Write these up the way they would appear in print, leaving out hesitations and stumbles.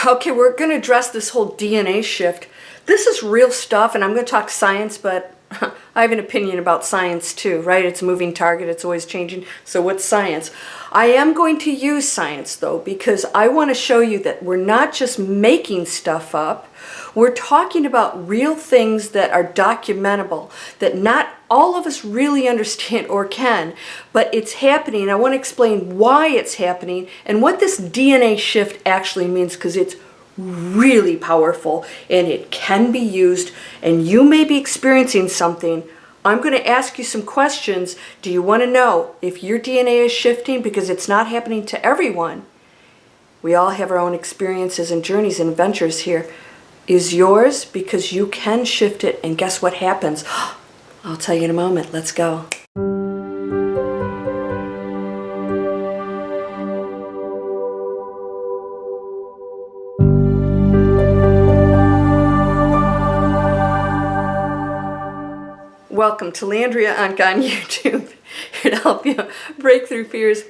Okay, we're going to address this whole DNA shift. This is real stuff, and I'm going to talk science, but I have an opinion about science too, right? It's a moving target, it's always changing. So what's science? I am going to use science though, because I want to show you that we're not just making stuff up. We're talking about real things that are documentable, that not all of us really understand or can, but it's happening. I want to explain why it's happening and what this DNA shift actually means, because it's really powerful and it can be used, and you may be experiencing something. I'm going to ask you some questions. Do you want to know if your DNA is shifting? Because it's not happening to everyone. We all have our own experiences and journeys and adventures here. Is yours? Because you can shift it, and guess what happens? I'll tell you in a moment. Let's go. Welcome to Landria Onkka on YouTube, here to help you break through fears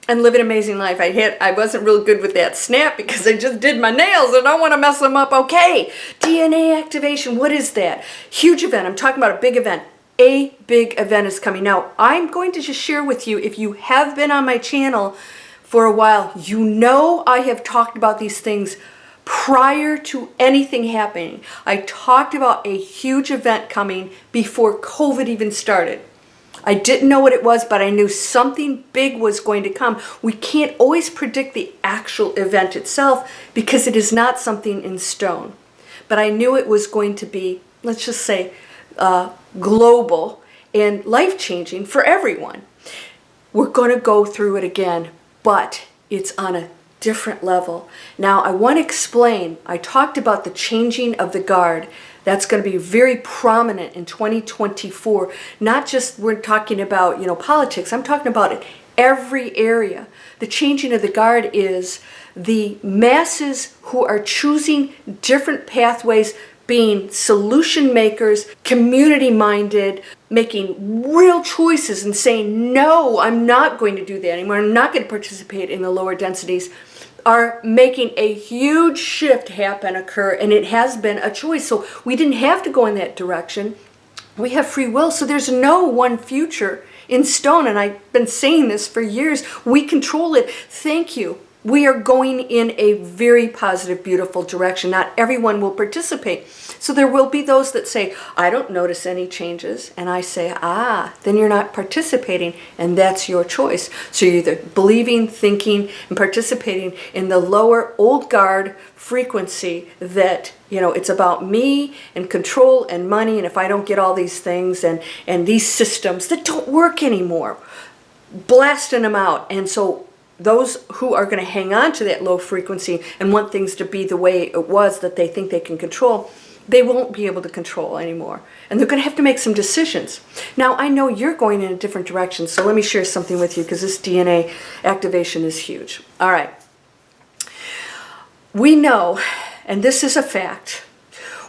and live an amazing life. I wasn't real good with that snap because I just did my nails and I don't want to mess them up. Okay, DNA activation, what is that? Huge event. I'm talking about a big event. A big event is coming. Now, I'm going to just share with you, if you have been on my channel for a while, you know I have talked about these things prior to anything happening. I talked about a huge event coming before COVID even started. I didn't know what it was, but I knew something big was going to come. We can't always predict the actual event itself because it is not something in stone. But I knew it was going to be, let's just say, global and life-changing for everyone. We're going to go through it again, but it's on a different level. Now, I want to explain. I talked about the changing of the guard. That's going to be very prominent in 2024. Not just we're talking about, politics. I'm talking about it every area. The changing of the guard is the masses who are choosing different pathways, being solution makers, community minded, making real choices and saying, no, I'm not going to do that anymore. I'm not going to participate in the lower densities, are making a huge shift occur, and it has been a choice. So we didn't have to go in that direction. We have free will, so there's no one future in stone, and I've been saying this for years. We control it. Thank you. We are going in a very positive, beautiful direction. Not everyone will participate. So there will be those that say, I don't notice any changes. And I say, then you're not participating, and that's your choice. So you're either believing, thinking, and participating in the lower old guard frequency that, it's about me and control and money, and if I don't get all these things and these systems that don't work anymore, blasting them out. And so those who are going to hang on to that low frequency and want things to be the way it was that they think they can control, they won't be able to control anymore. And they're going to have to make some decisions. Now, I know you're going in a different direction, so let me share something with you, because this DNA activation is huge. All right. We know, and this is a fact,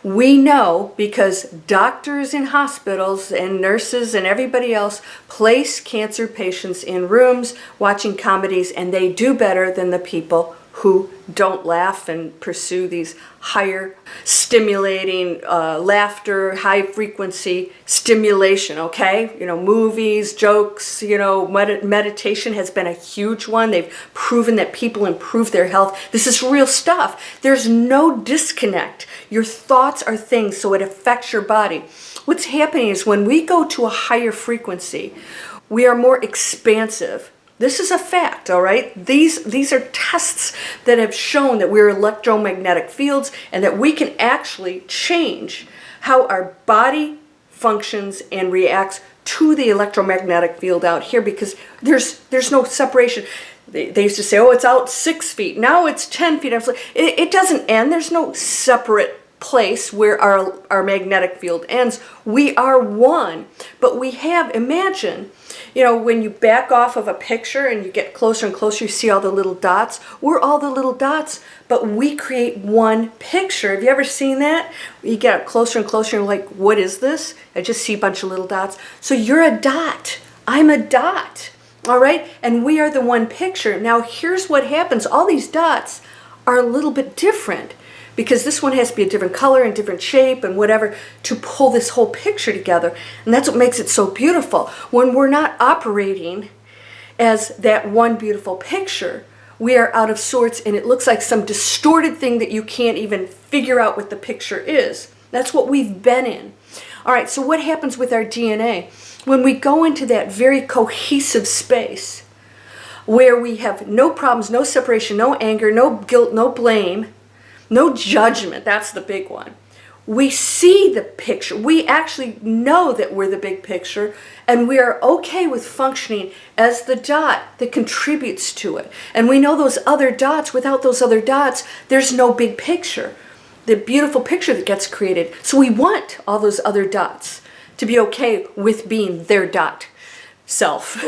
we know because doctors in hospitals and nurses and everybody else place cancer patients in rooms watching comedies, and they do better than the people who don't laugh and pursue these higher stimulating laughter, high frequency stimulation, okay? Movies, jokes, meditation has been a huge one. They've proven that people improve their health. This is real stuff. There's no disconnect. Your thoughts are things, so it affects your body. What's happening is when we go to a higher frequency, we are more expansive. This is a fact, all right? These are tests that have shown that we're electromagnetic fields and that we can actually change how our body functions and reacts to the electromagnetic field out here, because there's no separation. They used to say, it's out 6 feet. Now it's 10 feet. I was like, it doesn't end. There's no separate place where our magnetic field ends. We are one. But we have, imagine, when you back off of a picture and you get closer and closer, you see all the little dots. We're all the little dots, but we create one picture. Have you ever seen that? You get closer and closer and you're like, what is this? I just see a bunch of little dots. So you're a dot. I'm a dot. All right? And we are the one picture. Now, here's what happens. All these dots are a little bit different, because this one has to be a different color and different shape and whatever to pull this whole picture together. And that's what makes it so beautiful. When we're not operating as that one beautiful picture, we are out of sorts, and it looks like some distorted thing that you can't even figure out what the picture is. That's what we've been in. All right, so what happens with our DNA? When we go into that very cohesive space where we have no problems, no separation, no anger, no guilt, no blame, no judgment, that's the big one. We see the picture. We actually know that we're the big picture, and we are okay with functioning as the dot that contributes to it. And we know those other dots, without those other dots, there's no big picture, the beautiful picture that gets created. So we want all those other dots to be okay with being their dot self.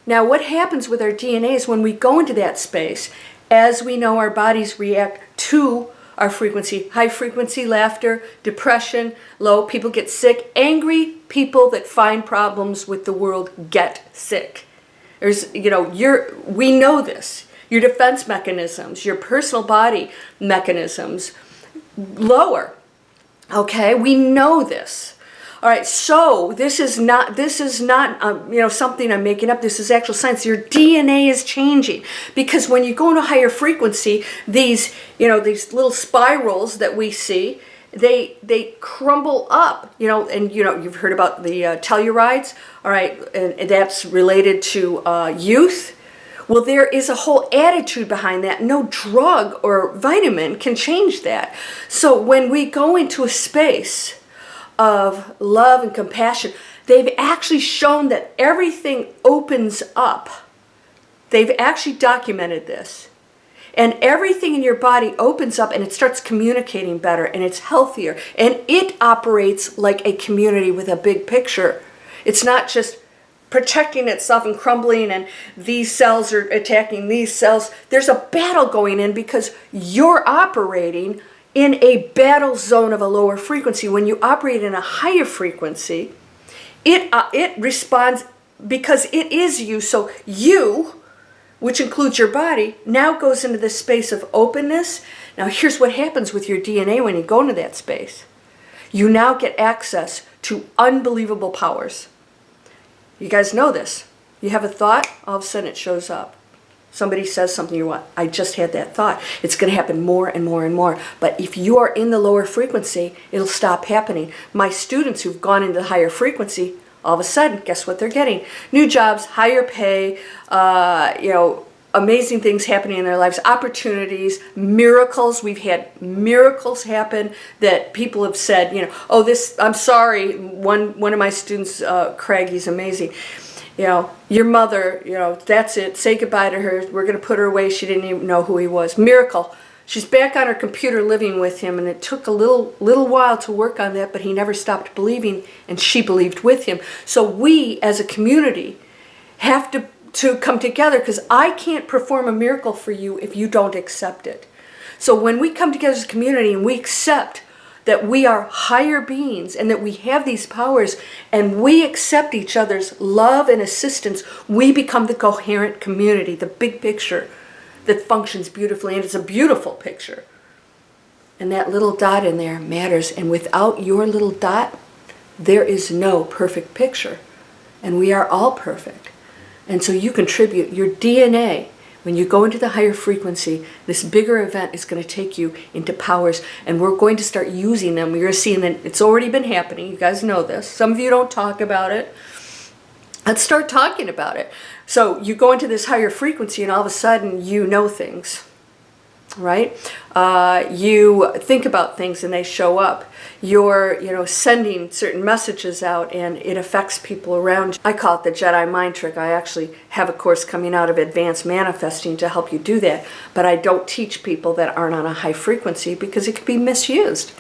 Now, what happens with our DNA is when we go into that space, as we know, our bodies react to our frequency. High frequency laughter, depression, low, people get sick. Angry people that find problems with the world get sick. There's, we know this. Your defense mechanisms, your personal body mechanisms lower. Okay, we know this. All right, so this is not something I'm making up. This is actual science. Your DNA is changing, because when you go into higher frequency, these little spirals that we see, they crumble up. And you've heard about the tellurides. All right, and that's related to youth. Well, there is a whole attitude behind that. No drug or vitamin can change that. So when we go into a space of love and compassion, they've actually shown that everything opens up. They've actually documented this. And everything in your body opens up, and it starts communicating better, and it's healthier. And it operates like a community with a big picture. It's not just protecting itself and crumbling, and these cells are attacking these cells. There's a battle going in, because you're operating in a battle zone of a lower frequency. When you operate in a higher frequency, it responds because it is you. So you, which includes your body, now goes into this space of openness. Now here's what happens with your DNA when you go into that space. You now get access to unbelievable powers. You guys know this. You have a thought, all of a sudden it shows up. Somebody says something, you want, I just had that thought. It's going to happen more and more and more. But if you are in the lower frequency, it'll stop happening. My students who've gone into the higher frequency, all of a sudden, guess what they're getting? New jobs, higher pay, amazing things happening in their lives, opportunities, miracles. We've had miracles happen that people have said, I'm sorry. One of my students, Craig, he's amazing. Your mother, that's it. Say goodbye to her. We're going to put her away. She didn't even know who he was. Miracle. She's back on her computer living with him, and it took a little while to work on that, but he never stopped believing, and she believed with him. So we, as a community, have to come together, because I can't perform a miracle for you if you don't accept it. So when we come together as a community and we accept that we are higher beings and that we have these powers, and we accept each other's love and assistance, we become the coherent community, the big picture that functions beautifully, and it's a beautiful picture. And that little dot in there matters, and without your little dot, there is no perfect picture, and we are all perfect. And so you contribute your DNA. When you go into the higher frequency, this bigger event is going to take you into powers, and we're going to start using them. You're seeing that it's already been happening. You guys know this. Some of you don't talk about it. Let's start talking about it. So you go into this higher frequency, and all of a sudden you know things, right? You think about things, and they show up. You're, sending certain messages out, and it affects people around you. I call it the Jedi mind trick. I actually have a course coming out of advanced manifesting to help you do that, but I don't teach people that aren't on a high frequency, because it can be misused.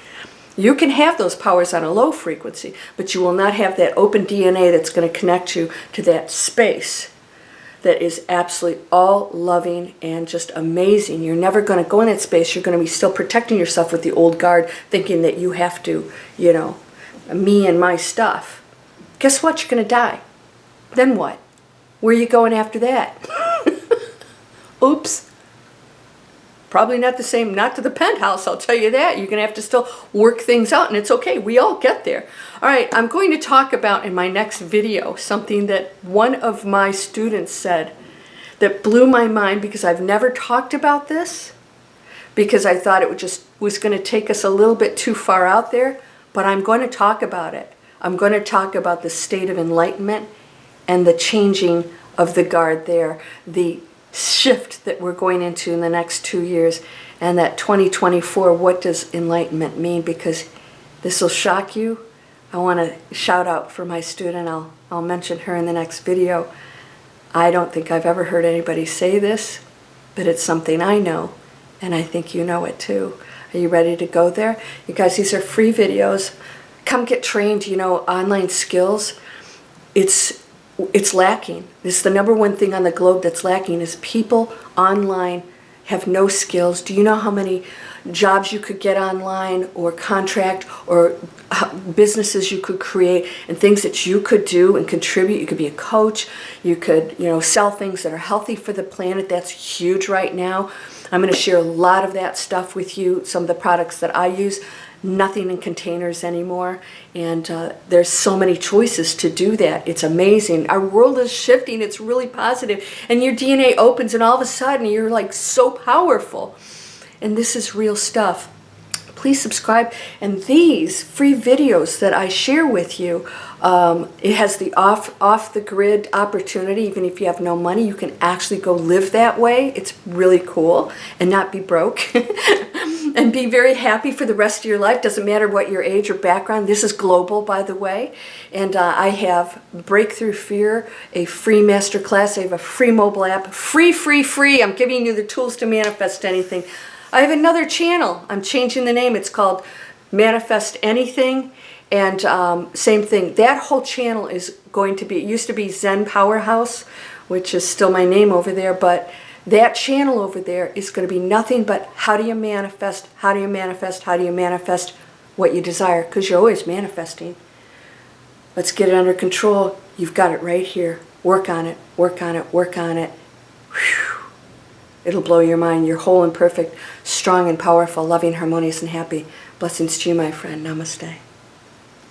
You can have those powers on a low frequency, but you will not have that open DNA that's going to connect you to that space that is absolutely all loving and just amazing. You're never going to go in that space. You're going to be still protecting yourself with the old guard, thinking that you have to, me and my stuff. Guess what? You're going to die. Then what? Where are you going after that? Oops. Probably not the same, not to the penthouse, I'll tell you that. You're going to have to still work things out, and it's okay. We all get there. All right, I'm going to talk about in my next video something that one of my students said that blew my mind, because I've never talked about this, because I thought it was going to take us a little bit too far out there, but I'm going to talk about it. I'm going to talk about the state of enlightenment and the changing of the guard there, the shift that we're going into in the next 2 years, and that 2024, what does enlightenment mean? Because this will shock you. I want to shout out for my student. I'll mention her in the next video. I don't think I've ever heard anybody say this, but it's something I know, and I think you know it too. Are you ready to go there? You guys, these are free videos. Come get trained, online skills. It's lacking. This is the number one thing on the globe that's lacking, is people online have no skills. Do you know how many jobs you could get online, or contract, or businesses you could create, and things that you could do and contribute? You could be a coach. You could, sell things that are healthy for the planet. That's huge right now. I'm going to share a lot of that stuff with you, some of the products that I use. Nothing in containers anymore, and there's so many choices to do that. It's amazing. Our world is shifting. It's really positive, and your DNA opens, and all of a sudden you're like so powerful, and this is real stuff. Please subscribe, and these free videos that I share with you, it has the off the grid opportunity. Even if you have no money, you can actually go live that way. It's really cool, and not be broke. And be very happy for the rest of your life. Doesn't matter what your age or background. This is global, by the way. And I have Breakthrough Fear, a free masterclass. I have a free mobile app. Free. I'm giving you the tools to manifest anything. I have another channel. I'm changing the name. It's called Manifest Anything. And same thing. That whole channel is going to be, it used to be Zen Powerhouse, which is still my name over there, but that channel over there is going to be nothing but how do you manifest what you desire, because you're always manifesting. Let's get it under control. You've got it right here. Work on it. Whew. It'll blow your mind. You're whole and perfect, strong and powerful, loving, harmonious, and happy. Blessings to you, my friend. Namaste.